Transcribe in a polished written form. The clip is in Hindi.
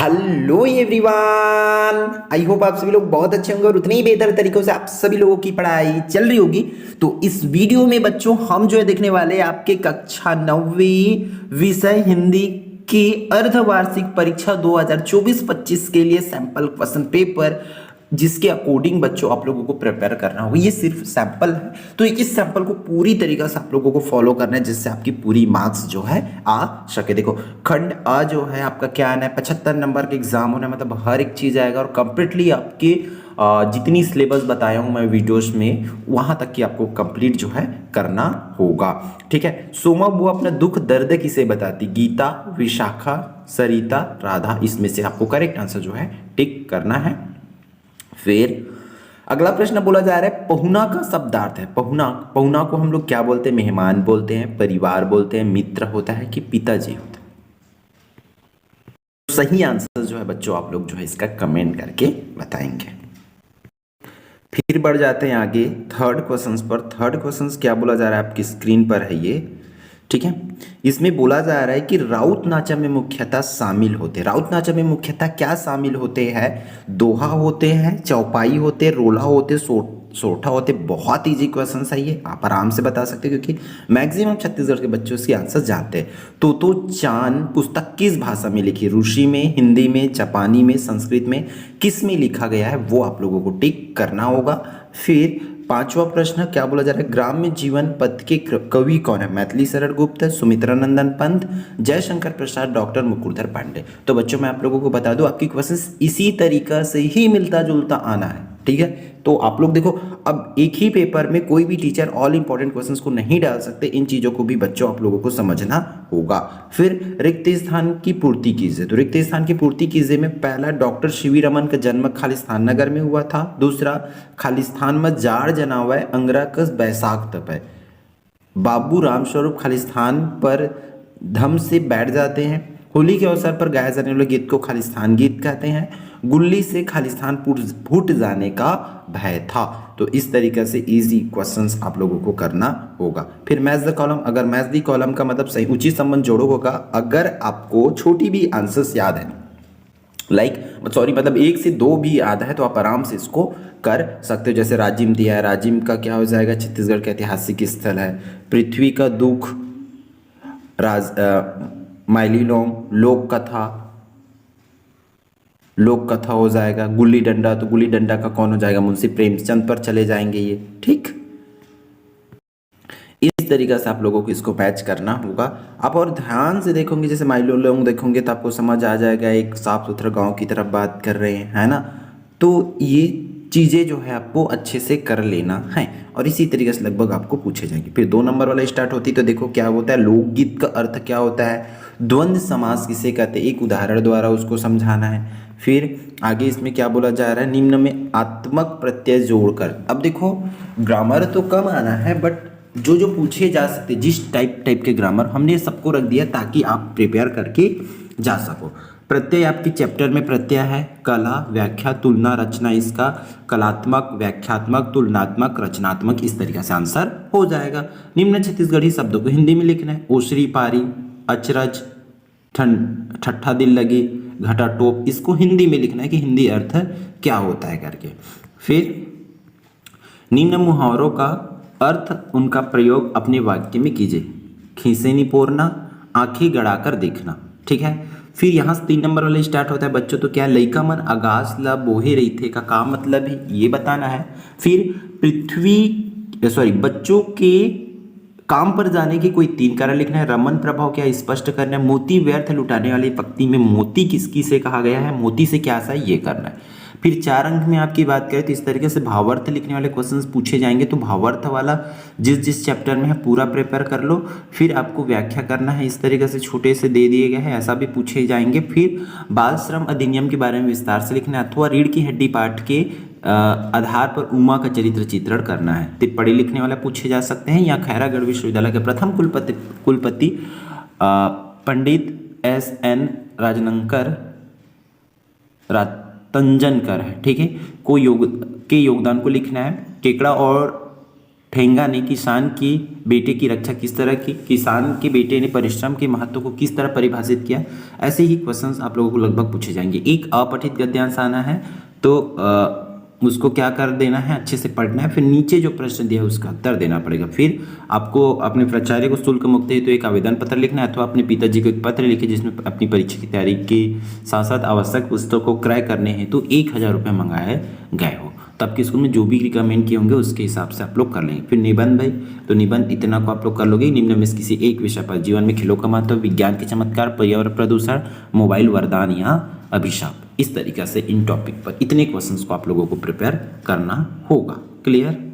हेलो एवरीवन, आई होप आप सभी लोग बहुत अच्छे होंगे और उतने ही बेहतर तरीकों से आप सभी लोगों की पढ़ाई चल रही होगी। तो इस वीडियो में बच्चों हम जो है देखने वाले हैं आपके कक्षा 9वीं विषय हिंदी की अर्धवार्षिक परीक्षा 2024-25 के लिए सैंपल क्वेश्चन पेपर, जिसके अकॉर्डिंग बच्चों आप लोगों को प्रिपेयर करना होगा। ये सिर्फ सैंपल है, तो इस सैंपल को पूरी तरीके से आप लोगों को फॉलो करना है, जिससे आपकी पूरी मार्क्स जो है आ सके। देखो, खंड अ जो है आपका क्या आना है, 75 नंबर के एग्जाम होना है, मतलब हर एक चीज आएगा और कंप्लीटली आपके जितनी सिलेबस बताया हूं मैं वीडियोस में, वहां तक की आपको कंप्लीट जो है करना होगा। ठीक है। सोमा बुआ अपना दुख दर्द किसे बताती? गीता, विशाखा, सरिता, राधा। इसमें से आपको करेक्ट आंसर जो है टिक करना है। फिर अगला प्रश्न बोला जा रहा है, पहुना का शब्दार्थ है। पहुना, पहुना को हम लोग क्या बोलते हैं? मेहमान बोलते हैं, परिवार बोलते हैं, मित्र होता है कि पिताजी होता है? सही आंसर जो है बच्चों आप लोग जो है इसका कमेंट करके बताएंगे। फिर बढ़ जाते हैं आगे थर्ड क्वेश्चन पर। थर्ड क्वेश्चन क्या बोला जा रहा है, आपकी स्क्रीन पर है ये। ठीक है। इसमें बोला जा रहा है कि राउत नाचा में मुख्यतः शामिल होते, राउत नाचा में मुख्यतः क्या शामिल होते हैं? दोहा होते हैं, चौपाई होते हैं, रोला होते, सोठा होते। बहुत इजी क्वेश्चन है ये, आप आराम से बता सकते हैं, क्योंकि मैक्सिमम छत्तीसगढ़ के बच्चे उसके आंसर जानते हैं। तो चांद पुस्तक किस भाषा में लिखी? रूसी में, हिंदी में, जापानी में, संस्कृत में, किस में लिखा गया है वो आप लोगों को टिक करना होगा। फिर पांचवा प्रश्न क्या बोला जा रहा है, ग्राम्य जीवन पथ के कवि कौन है? मैथिली शरण गुप्त, सुमित्रानंदन पंत, जयशंकर प्रसाद, डॉक्टर मुकुरधर पांडे। तो बच्चों मैं आप लोगों को बता दूं, आपकी क्वेश्चन इसी तरीका से ही मिलता जुलता आना है। ठीक है। तो आप लोग देखो, अब एक ही पेपर में कोई भी टीचर ऑल इंपॉर्टेंट क्वेश्चंस को नहीं डाल सकते, इन चीजों को भी बच्चों आप लोगों को समझना होगा। फिर रिक्त स्थान की पूर्ति कीजिए। तो रिक्त स्थान की पूर्ति कीजिए में पहला, डॉक्टर सीवी रमन का जन्म खालिस्तान नगर में हुआ था। दूसरा, खालिस्तान में जाड़ जनावा अंगरा कस बैसाख तप है। बाबू रामस्वरूप खालिस्तान पर धम से बैठ जाते हैं। होली के अवसर पर गाए जाने वाले गीत को खालिस्तान गीत कहते हैं। गुल्ली से खालिस्तान फूट जाने का भय था। तो इस तरीके से इजी क्वेश्चंस आप लोगों को करना होगा। फिर मैच द कॉलम, अगर मैच द कॉलम का मतलब सही उचित संबंध जोड़ो होगा। अगर आपको छोटी भी आंसर्स याद है, मतलब एक से दो भी याद है, तो आप आराम से इसको कर सकते हो। जैसे राजिम दिया है, राजिम का क्या हो जाएगा? छत्तीसगढ़ का ऐतिहासिक स्थल है। पृथ्वी का दुख, माइलीलोम, लोक कथा, लोक कथा हो जाएगा। गुल्ली डंडा, तो गुल्ली डंडा का कौन हो जाएगा? मुंशी प्रेमचंद पर चले जाएंगे ये। ठीक, इस तरीके से आप लोगों को इसको मैच करना होगा। आप और ध्यान से देखोगे, जैसे माइलोलोंग देखोगे तो आपको समझ आ जाएगा, एक साफ सुथरा गांव की तरफ बात कर रहे हैं, है ना। तो ये चीज़ें जो है आपको अच्छे से कर लेना है, और इसी तरीके से लगभग आपको पूछे जाएंगे। फिर 2 नंबर वाला स्टार्ट होती, तो देखो क्या होता है, लोकगीत का अर्थ क्या होता है, द्वंद्व समास किसे कहते हैं, एक उदाहरण द्वारा उसको समझाना है। फिर आगे इसमें क्या बोला जा रहा है, निम्न में आत्मक प्रत्यय जोड़कर। अब देखो, ग्रामर तो कम आना है, बट जो जो पूछे जा सकते, जिस टाइप के ग्रामर, हमने सबको रख दिया ताकि आप प्रिपेयर करके जा सको। प्रत्यय आपकी चैप्टर में प्रत्यय है, कला, व्याख्या, तुलना, रचना, इसका कलात्मक, व्याख्यात्मक, तुलनात्मक, रचनात्मक, इस तरीके से आंसर हो जाएगा। निम्न छत्तीसगढ़ी शब्दों को हिंदी में लिखना है। ओसरी पारी, अचरज, ठट्ठा दिल लगी, घटा टोप, इसको हिंदी में लिखना है कि हिंदी अर्थ क्या होता है करके। फिर निम्न मुहावरों का अर्थ, उनका प्रयोग अपने वाक्य में कीजिए। खीसे निपोरना, आंखें गड़ाकर देखना। ठीक है। फिर यहाँ से 3 नंबर वाले स्टार्ट होता है बच्चों, तो क्या लइका मन आगास ला बोहे रही थे का काम मतलब है, ये बताना है। फिर बच्चों के काम पर जाने के कोई 3 कारण लिखना है। रमन प्रभाव क्या स्पष्ट करना है। मोती व्यर्थ लुटाने वाली पंक्ति में मोती किसकी से कहा गया है, मोती से क्या सा, ये करना है। फिर 4 अंक में आपकी बात करें तो इस तरीके से भावार्थ लिखने वाले क्वेश्चंस पूछे जाएंगे, तो भावार्थ वाला जिस चैप्टर में है पूरा प्रिपेयर कर लो। फिर आपको व्याख्या करना है, इस तरीके से छोटे से दे दिए गए हैं, ऐसा भी पूछे जाएंगे। फिर बाल श्रम अधिनियम के बारे में विस्तार से लिखना है, अथवा रीढ़ की हड्डी पाठ के आधार पर उमा का चरित्र चित्रण करना है। टिप्पणी लिखने वाला पूछे जा सकते हैं। या खैरागढ़ विश्वविद्यालय के प्रथम कुलपति पंडित SN राजनंकर तंजनकर है। ठीक है, को योगदान को लिखना है। केकड़ा और ठेंगा ने किसान की बेटे की रक्षा किस तरह की, किसान के बेटे ने परिश्रम के महत्व को किस तरह परिभाषित किया। ऐसे ही क्वेश्चंस आप लोगों को लगभग पूछे जाएंगे। एक अपठित गद्यांश आना है तो उसको क्या कर देना है, अच्छे से पढ़ना है, फिर नीचे जो प्रश्न दिया है उसका उत्तर देना पड़ेगा। फिर आपको अपने प्राचार्य को शुल्क मुक्त हेतु एक आवेदन पत्र लिखना है अथवा अपने पिताजी को एक पत्र लिखे जिसमें अपनी परीक्षा की तैयारी के साथ साथ आवश्यक पुस्तकों को क्रय करने हेतु 1000 रुपये मंगाए गए हो। तो आपके स्कूल में जो भी रिकमेंड किए होंगे उसके हिसाब से आप लोग कर लेंगे। फिर निबंध भाई, तो निबंध इतना को आप लोग कर लोगे। निम्न में से किसी एक विषय पर जीवन में खेलों का महत्व, विज्ञान के चमत्कार, पर्यावरण प्रदूषण, मोबाइल वरदान या अभिशाप, इस तरीके से इन टॉपिक पर इतने क्वेश्चंस को आप लोगों को प्रिपेयर करना होगा। क्लियर।